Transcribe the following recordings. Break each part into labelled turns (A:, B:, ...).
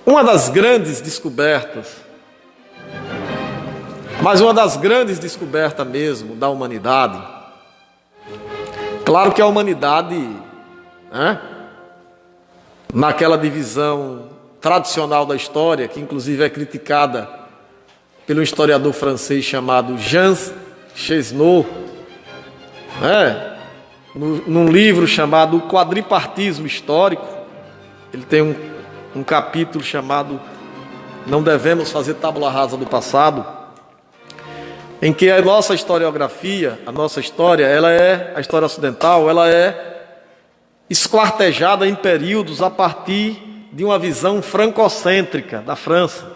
A: Uma das grandes descobertas, mas uma das grandes descobertas mesmo da humanidade, claro que a humanidade, naquela divisão tradicional da história, que inclusive é criticada pelo historiador francês chamado Jean Chesneau, num livro chamado O Quadripartismo Histórico, ele tem um capítulo chamado Não Devemos Fazer Tábula Rasa do Passado, em que a nossa historiografia, a nossa história, a história ocidental, ela é esquartejada em períodos a partir de uma visão francocêntrica da França.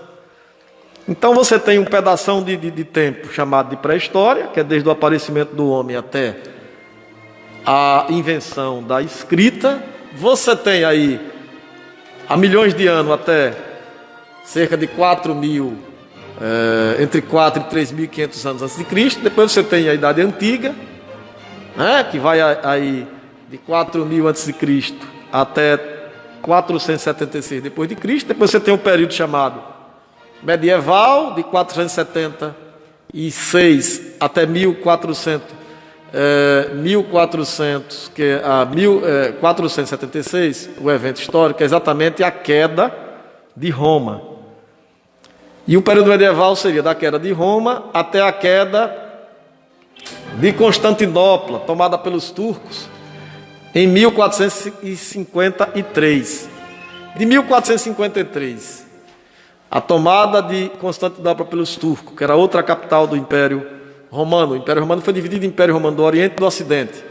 A: Então você tem um pedação de tempo chamado de pré-história, que é desde o aparecimento do homem até a invenção da escrita. Você tem aí, há milhões de anos, até cerca de 4.000, entre 4 e 3.500 anos antes de Cristo. Depois você tem a Idade Antiga, que vai aí de 4.000 antes de Cristo até 476 depois de Cristo. Depois você tem um período chamado medieval, de 476 até 1476, o evento histórico é exatamente a queda de Roma. E o período medieval seria da queda de Roma até a queda de Constantinopla, tomada pelos turcos, em 1453. De 1453, a tomada de Constantinopla pelos turcos, que era outra capital do Império Romano. O Império Romano foi dividido em Império Romano do Oriente e do Ocidente.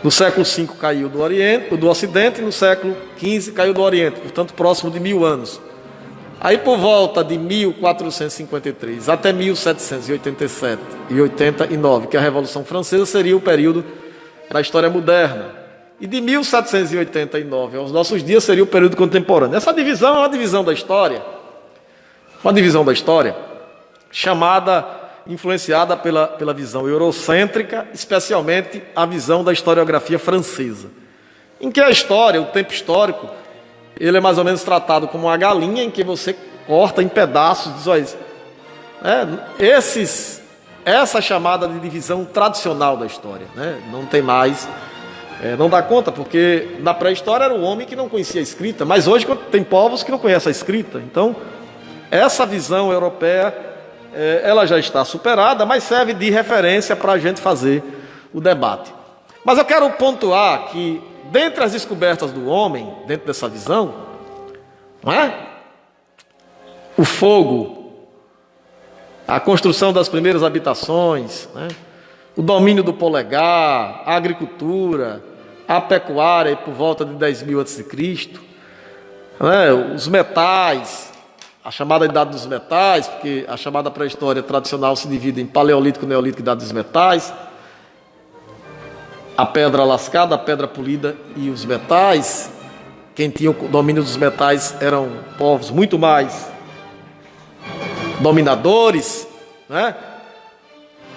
A: No século V caiu do Ocidente, e no século XV caiu do Oriente, portanto próximo de 1000 anos. Aí por volta de 1453 até 1787 e 89, que é a Revolução Francesa, seria o período da história moderna. E de 1789 aos nossos dias seria o período contemporâneo. Essa divisão é uma divisão da história, influenciada pela visão eurocêntrica, especialmente a visão da historiografia francesa, em que a história, o tempo histórico, ele é mais ou menos tratado como uma galinha em que você corta em pedaços, diz, olha, essa chamada de divisão tradicional da história, não tem mais, não dá conta, porque na pré-história era o homem que não conhecia a escrita, mas hoje tem povos que não conhecem a escrita. Então essa visão europeia, ela já está superada, mas serve de referência para a gente fazer o debate. Mas eu quero pontuar que, dentre as descobertas do homem, dentro dessa visão, o fogo, a construção das primeiras habitações, o domínio do polegar, a agricultura, a pecuária, por volta de 10.000 a.C., os metais, a chamada Idade dos Metais, porque a chamada pré-história tradicional se divide em Paleolítico, Neolítico e Idade dos Metais. A pedra lascada, a pedra polida e os metais. Quem tinha o domínio dos metais eram povos muito mais dominadores,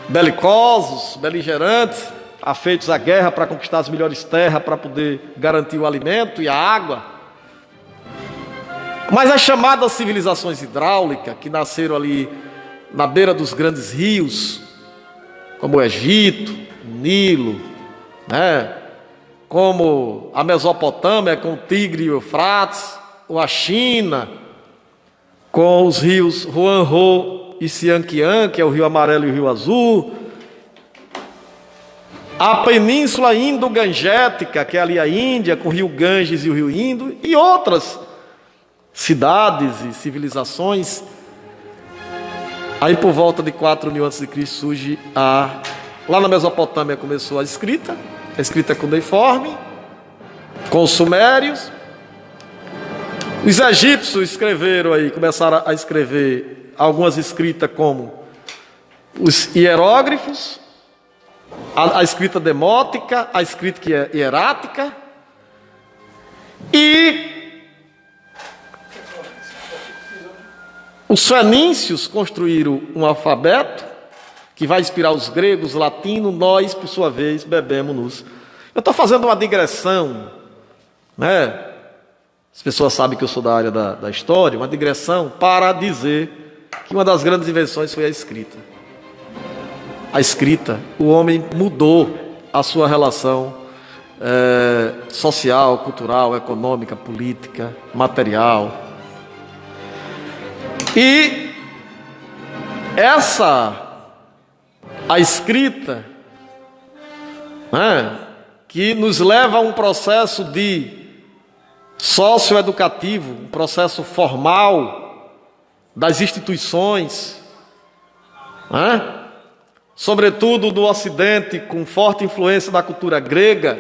A: belicosos, beligerantes, afeitos à guerra para conquistar as melhores terras, para poder garantir o alimento e a água. Mas as chamadas civilizações hidráulicas, que nasceram ali na beira dos grandes rios, como o Egito, o Nilo, como a Mesopotâmia, com o Tigre e o Eufrates, ou a China, com os rios Huanghe e Xiangqiang, que é o Rio Amarelo e o Rio Azul, a Península Indo-Gangética, que é ali a Índia, com o Rio Ganges e o Rio Indo, e outras cidades e civilizações. Aí por volta de 4.000 a.C. surge lá na Mesopotâmia começou a escrita cuneiforme, com os sumérios. Os egípcios começaram a escrever algumas escritas como os hieróglifos, a escrita demótica, a escrita que é hierática, e os fenícios construíram um alfabeto que vai inspirar os gregos, latinos. Nós, por sua vez, bebemos-nos. Eu estou fazendo uma digressão, As pessoas sabem que eu sou da área da história, uma digressão para dizer que uma das grandes invenções foi a escrita. A escrita, o homem mudou a sua relação social, cultural, econômica, política, material. E a escrita, né, que nos leva a um processo de socioeducativo, um processo formal das instituições, né, sobretudo do Ocidente, com forte influência da cultura grega,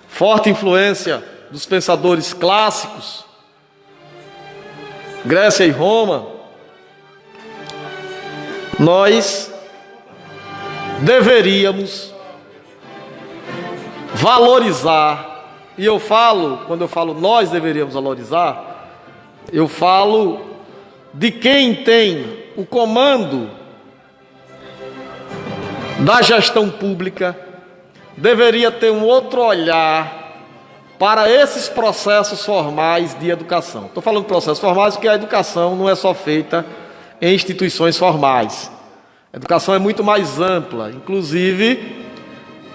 A: forte influência dos pensadores clássicos, Grécia e Roma. Nós deveríamos valorizar, e quando eu falo nós deveríamos valorizar, eu falo de quem tem o comando da gestão pública, deveria ter um outro olhar para esses processos formais de educação. Estou falando de processos formais porque a educação não é só feita em instituições formais. A educação é muito mais ampla. Inclusive,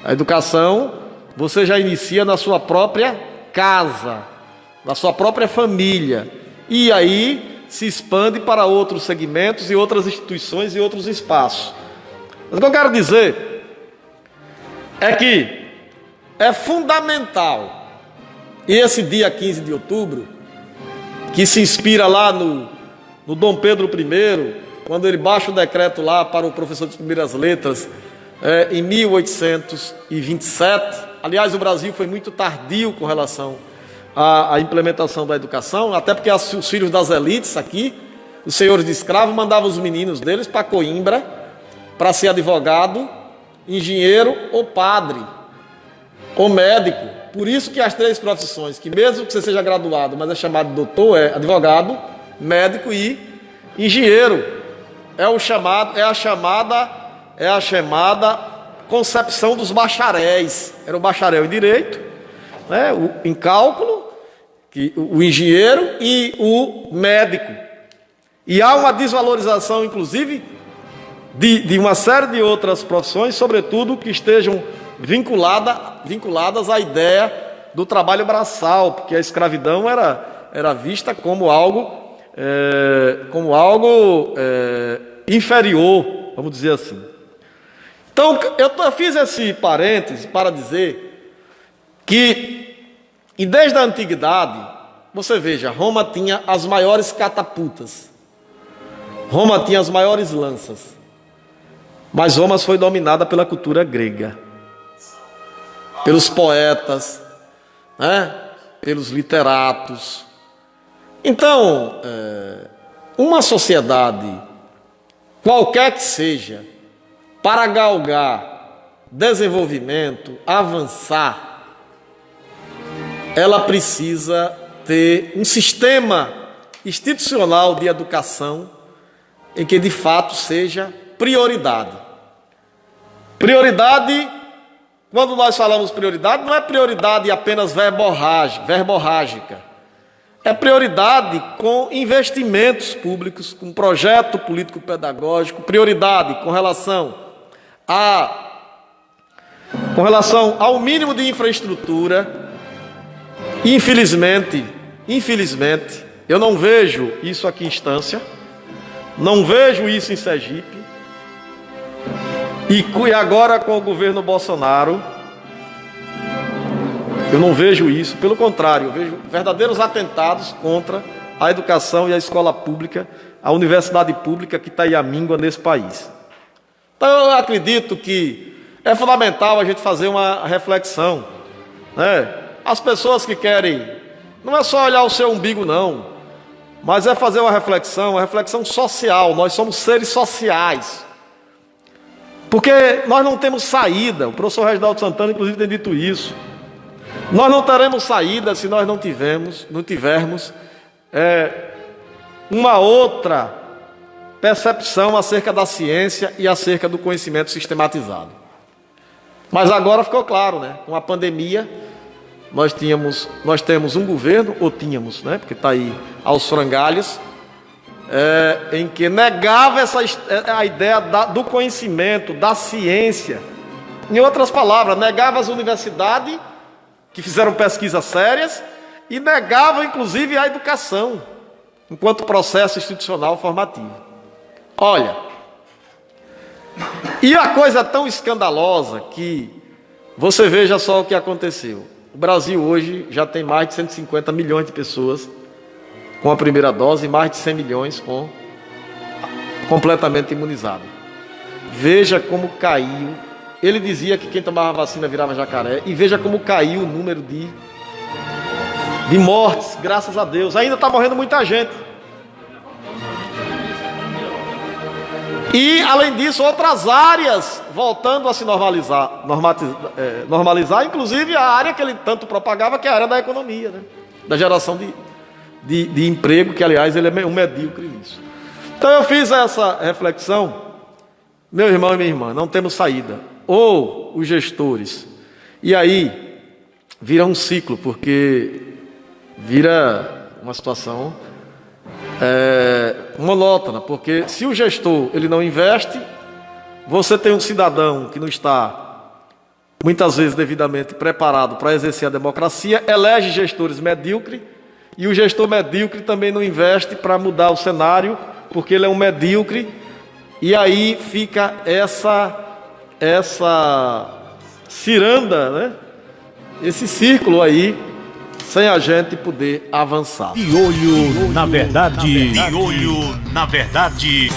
A: a educação você já inicia na sua própria casa, na sua própria família. E aí se expande para outros segmentos e outras instituições e outros espaços. Mas o que eu quero dizer é que é fundamental, e esse dia 15 de outubro, que se inspira lá no Dom Pedro I, quando ele baixa o decreto lá para o professor de primeiras letras, em 1827. Aliás, o Brasil foi muito tardio com relação à implementação da educação, até porque os filhos das elites aqui, os senhores de escravo, mandavam os meninos deles para Coimbra para ser advogado, engenheiro ou padre, ou médico. Por isso que as três profissões, que mesmo que você seja graduado, mas é chamado de doutor, é advogado, médico e engenheiro. É a chamada concepção dos bacharéis. Era o bacharel em direito, né, em cálculo, o engenheiro e o médico. E há uma desvalorização, inclusive, de uma série de outras profissões, sobretudo que estejam vinculadas à ideia do trabalho braçal, porque a escravidão era vista como algo inferior, vamos dizer assim. Então, eu fiz esse parêntese para dizer que, e desde a antiguidade, você veja, Roma tinha as maiores catapultas, Roma tinha as maiores lanças, mas Roma foi dominada pela cultura grega, pelos poetas, né? Pelos literatos. Então, uma sociedade, qualquer que seja, para galgar desenvolvimento, avançar, ela precisa ter um sistema institucional de educação em que de fato seja prioridade. Prioridade, quando nós falamos prioridade, não é prioridade apenas verborrágica. É prioridade com investimentos públicos, com projeto político-pedagógico, prioridade com relação ao mínimo de infraestrutura. Infelizmente, eu não vejo isso aqui em Estância, não vejo isso em Sergipe, e agora com o governo Bolsonaro, eu não vejo isso, pelo contrário, eu vejo verdadeiros atentados contra a educação e a escola pública, a universidade pública que está aí à míngua nesse país. Então eu acredito que é fundamental a gente fazer uma reflexão, né? As pessoas que querem, não é só olhar o seu umbigo não, mas é fazer uma reflexão social. Nós somos seres sociais, porque nós não temos saída. O professor Reginaldo Santana inclusive tem dito isso. Nós não teremos saída se nós não tivermos uma outra percepção acerca da ciência e acerca do conhecimento sistematizado. Mas agora ficou claro, né? Com a pandemia, nós temos um governo, ou tínhamos, né, porque está aí aos frangalhos, em que negava a ideia do conhecimento, da ciência. Em outras palavras, negava as universidades, que fizeram pesquisas sérias, e negava, inclusive, a educação, enquanto processo institucional formativo. Olha, e a coisa é tão escandalosa que você veja só o que aconteceu. O Brasil hoje já tem mais de 150 milhões de pessoas com a primeira dose e mais de 100 milhões completamente imunizados. Veja como caiu. Ele dizia que quem tomava vacina virava jacaré, e veja como caiu o número de mortes, graças a Deus. Ainda está morrendo muita gente. E, além disso, outras áreas voltando a se normalizar, inclusive a área que ele tanto propagava, que é a área da economia, né? Da geração de emprego, que, aliás, ele é um medíocre nisso. Então, eu fiz essa reflexão, meu irmão e minha irmã, não temos saída. Ou os gestores, e aí vira um ciclo, porque vira uma situação monótona, porque se o gestor ele não investe, você tem um cidadão que não está muitas vezes devidamente preparado para exercer a democracia, elege gestores medíocres, e o gestor medíocre também não investe para mudar o cenário, porque ele é um medíocre, e aí fica essa ciranda, né? Esse círculo aí, sem a gente poder avançar.
B: De olho na verdade. De olho na verdade.